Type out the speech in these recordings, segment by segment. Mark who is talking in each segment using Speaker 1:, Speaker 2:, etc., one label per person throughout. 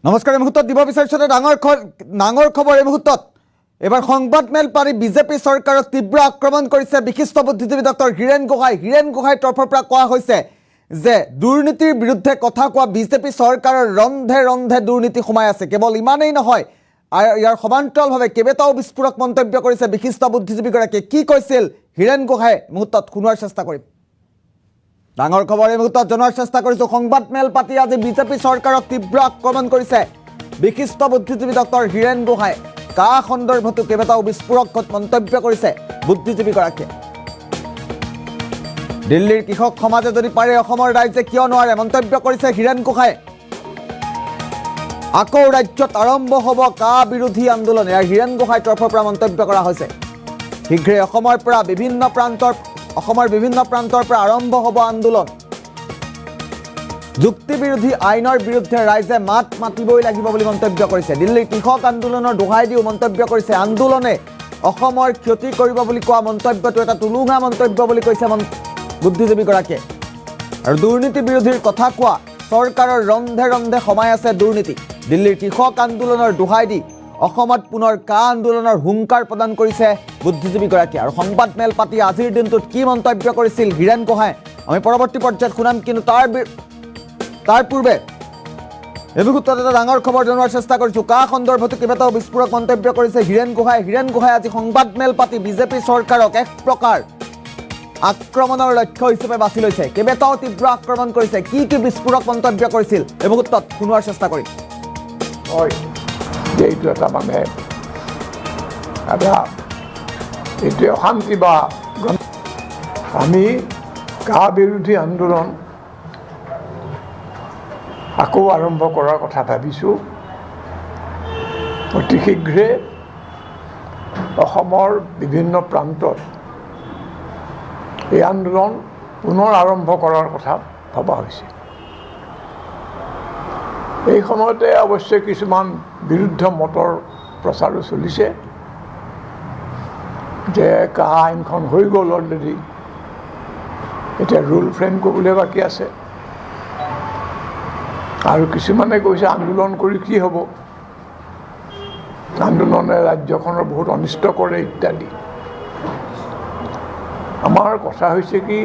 Speaker 1: নমস্কাৰ। এই মুহূৰ্তত দিব বিচাৰিছোঁ ডাঙৰ খবৰ। এই মুহূৰ্তত এবাৰ সংবাদমেল পাৰি বিজেপি চৰকাৰক তীব্ৰ আক্ৰমণ কৰিছে বিশিষ্ট বুদ্ধিজীৱী ডক্টৰ হীৰেণ গোহাঁই। হীৰেণ গোহাঁইৰ তৰফৰ পৰা কোৱা হৈছে যে দুৰ্নীতিৰ বিৰুদ্ধে কথা কোৱা বিজেপি চৰকাৰৰ ৰন্ধে ৰন্ধে দুৰ্নীতি সোমাই আছে। কেৱল ইমানেই নহয়, ইয়াৰ সমান্তৰালভাৱে কেইবাটাও বিস্ফোৰক মন্তব্য কৰিছে বিশিষ্ট বুদ্ধিজীৱীগৰাকীয়ে। কি কৈছিল হীৰেণ গোহাঁই মুহূৰ্তত শুনোৱাৰ চেষ্টা কৰিম। ডাঙৰ খবৰ এই মুহূৰ্তত জনোৱাৰ চেষ্টা কৰিছোঁ। সংবাদমেল পাতি আজি বিজেপি চৰকাৰক তীব্ৰ আক্ৰমণ কৰিছে বিশিষ্ট বুদ্ধিজীৱী ডক্টৰ হীৰেণ গোহাঁই। কা সন্দৰ্ভতো কেইবাটাও বিস্ফোৰক মন্তব্য কৰিছে বুদ্ধিজীৱীগৰাকীয়ে। দিল্লীৰ কৃষক সমাজে যদি পাৰে অসমৰ ৰাইজে কিয় নোৱাৰে, মন্তব্য কৰিছে হীৰেণ গোহাঁই। আকৌ ৰাজ্যত আৰম্ভ হ'ব কা বিৰোধী আন্দোলন, ইয়াৰ হীৰেণ গোহাঁইৰ তৰফৰ পৰা মন্তব্য কৰা হৈছে। শীঘ্ৰে অসমৰ বিভিন্ন প্ৰান্তৰ পৰা আৰম্ভ হ'ব আন্দোলন। যুক্তি বিৰোধী আইনৰ বিৰুদ্ধে ৰাইজে মাত মাতিবই লাগিব বুলি মন্তব্য কৰিছে। দিল্লীৰ কৃষক আন্দোলনৰ দোহাই দিও মন্তব্য কৰিছে। আন্দোলনে অসমৰ ক্ষতি কৰিব বুলি কোৱা মন্তব্যটো এটা তুলুঙা মন্তব্য বুলি কৈছে বুদ্ধিজীৱীগৰাকীয়ে। আৰু দুৰ্নীতি বিৰোধীৰ কথা কোৱা চৰকাৰৰ ৰন্ধে ৰন্ধে সোমাই আছে দুৰ্নীতি। দিল্লীৰ কৃষক আন্দোলনৰ দোহাই দি অসমত পুনৰ কা আন্দোলনৰ হুংকাৰ প্ৰদান কৰিছে বুদ্ধিজীৱীগৰাকীয়ে। আৰু সংবাদমেল পাতি আজিৰ দিনটোত কি মন্তব্য কৰিছিল হীৰেণ গোহাঁই আমি পৰৱৰ্তী পৰ্যায়ত শুনাম। কিন্তু তাৰ পূৰ্বে এই মুহূৰ্তত এটা ডাঙৰ খবৰ জনোৱাৰ চেষ্টা কৰিছোঁ। কা সন্দৰ্ভতো কেইবাটাও বিস্ফোৰক মন্তব্য কৰিছে হীৰেণ গোহাঁই। হীৰেণ গোহাঁই আজি সংবাদমেল পাতি বিজেপি চৰকাৰক এক প্ৰকাৰ আক্ৰমণৰ লক্ষ্য হিচাপে বাছি লৈছে। কেইবাটাও তীব্ৰ আক্ৰমণ কৰিছে। কি কি বিস্ফোৰক মন্তব্য কৰিছিল এই মুহূৰ্তত শুনোৱাৰ চেষ্টা কৰিম।
Speaker 2: এইটো এটা মানে এইটোৱে অশান্তি বা আমি কা বিৰোধী আন্দোলন আকৌ আৰম্ভ কৰাৰ কথা ভাবিছোঁ। অতি শীঘ্ৰে অসমৰ বিভিন্ন প্ৰান্তত এই আন্দোলন পুনৰ আৰম্ভ কৰাৰ কথা ভবা হৈছে। এই সময়তে অৱশ্যে কিছুমান বিৰুদ্ধ মতৰ প্ৰচাৰো চলিছে যে কা আইনখন হৈ গ'ল অলৰেডি, এতিয়া ৰুল ফ্ৰেম কৰিবলৈ বাকী আছে। আৰু কিছুমানে কৈছে আন্দোলন কৰি কি হ'ব, আন্দোলনে ৰাজ্যখনৰ বহুত অনিষ্ট কৰে ইত্যাদি। আমাৰ কথা হৈছে কি,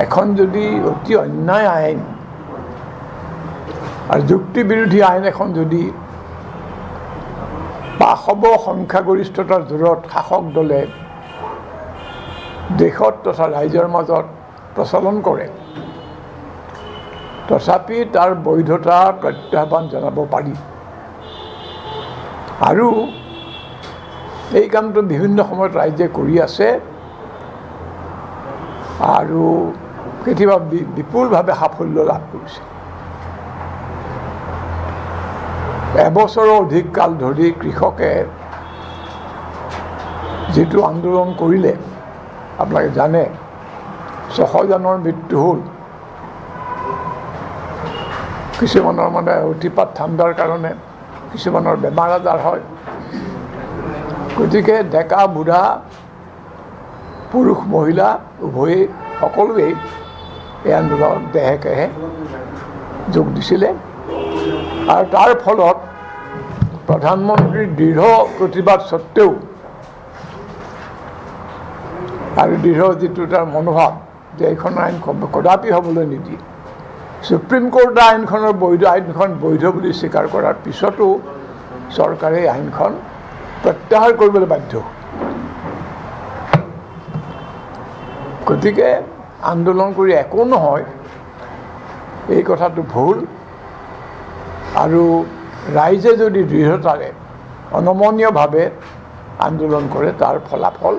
Speaker 2: এখন যদি অতি অন্যায় আইন আৰু যুক্তি বিৰোধী আইন এখন যদি পাশৱ সংখ্যাগৰিষ্ঠতাৰ জোৰত শাসক দলে দেশত তথা ৰাইজৰ মাজত প্ৰচলন কৰে, তথাপি তাৰ বৈধতা প্ৰত্যাহ্বান জনাব পাৰি। আৰু এই কামটো বিভিন্ন সময়ত ৰাইজে কৰি আছে আৰু কেতিয়াবা বিপুলভাৱে সাফল্য লাভ কৰিছে। এবছৰৰ অধিক কাল ধৰি কৃষকে যিটো আন্দোলন কৰিলে, আপোনালোকে জানে 600 জনৰ মৃত্যু হ'ল। কিছুমানৰ মানে অতিপাত ঠাণ্ডাৰ কাৰণে, কিছুমানৰ বেমাৰ আজাৰ হয়। গতিকে ডেকা বুঢ়া পুৰুষ মহিলা উভয়েই সকলোৱেই এই আন্দোলনত দেহে কেহে যোগ দিছিলে। আৰু তাৰ ফলত প্ৰধানমন্ত্ৰীৰ দৃঢ় প্ৰতিবাদ সত্ত্বেও আৰু দৃঢ় যিটো তাৰ মনোভাৱ যে এইখন আইন কদাপি হ'বলৈ নিদিয়ে, সুপ্ৰিম কোৰ্টে আইনখন বৈধ বুলি স্বীকাৰ কৰাৰ পিছতো চৰকাৰে আইনখন প্ৰত্যাহাৰ কৰিবলৈ বাধ্য। গতিকে আন্দোলন কৰি একো নহয়, এই কথাটো ভুল। আৰু ৰাইজে যদি দৃঢ়তাৰে অনমনীয়ভাৱে আন্দোলন কৰে তাৰ ফলাফল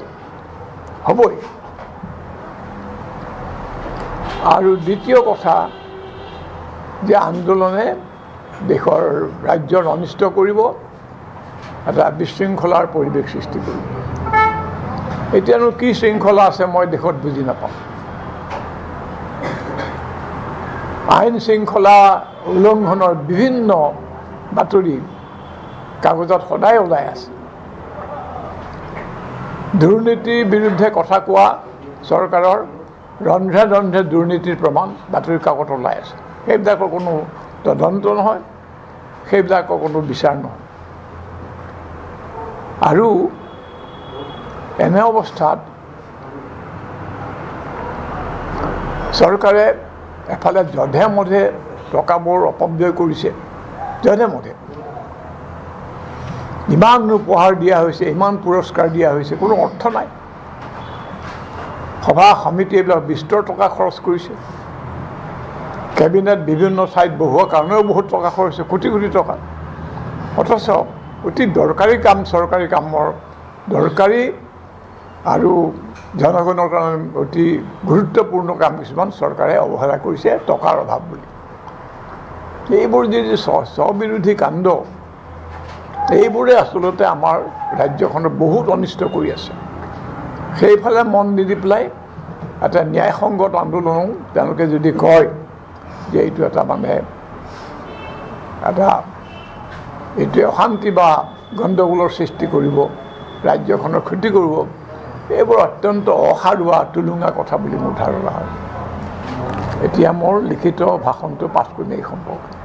Speaker 2: হ'বই। আৰু দ্বিতীয় কথা যে আন্দোলনে দেশৰ ৰাজ্যৰ অনিষ্ট কৰিব, এটা বিশৃংখলাৰ পৰিৱেশ সৃষ্টি কৰিব। এতিয়ানো কি শৃংখলা আছে মই দেশত বুজি নাপাওঁ। আইন শৃংখলা উলংঘনৰ বিভিন্ন বাতৰি কাগজত সদায় ওলাই আছে। দুৰ্নীতিৰ বিৰুদ্ধে কথা কোৱা চৰকাৰৰ ৰন্ধে ৰন্ধে দুৰ্নীতিৰ প্ৰমাণ বাতৰি কাকত ওলাই আছে। সেইবিলাকৰ কোনো তদন্ত নহয়, সেইবিলাকৰ কোনো বিচাৰ নহয়। আৰু এনে অৱস্থাত চৰকাৰে এফালে যধে মধে টকাবোৰ অপব্যয় কৰিছে, যধে মধে ইমান উপহাৰ দিয়া হৈছে, ইমান পুৰস্কাৰ দিয়া হৈছে, কোনো অৰ্থ নাই। সভা সমিতি এইবিলাক বিস্তৰ টকা খৰচ কৰিছে, কেবিনেট বিভিন্ন ঠাইত বহোৱাৰ কাৰণেও বহুত টকা খৰচ হৈছে, কোটি কোটি টকা। অথচ অতি দৰকাৰী কাম, চৰকাৰী কামৰ দৰকাৰী আৰু জনগণৰ কাৰণে অতি গুৰুত্বপূৰ্ণ কাম কিছুমান চৰকাৰে অৱহেলা কৰিছে টকাৰ অভাৱ বুলি। এইবোৰ যি স্ববিৰোধী কাণ্ড, এইবোৰে আচলতে আমাৰ ৰাজ্যখনৰ বহুত অনিষ্ট কৰি আছে। সেইফালে মন নিদি পেলাই এটা ন্যায়সংগত আন্দোলনো তেওঁলোকে যদি কয় যে এইটো এটা এইটোৱে অশান্তি বা গণ্ডগোলৰ সৃষ্টি কৰিব, ৰাজ্যখনৰ ক্ষতি কৰিব, এইবোৰ অত্যন্ত অসাৰুৱা টুলুঙা কথা বুলি মোৰ ধাৰণা হয়। এতিয়া মোৰ লিখিত ভাষণটো পাঠ কৰিম এই সম্পৰ্কে।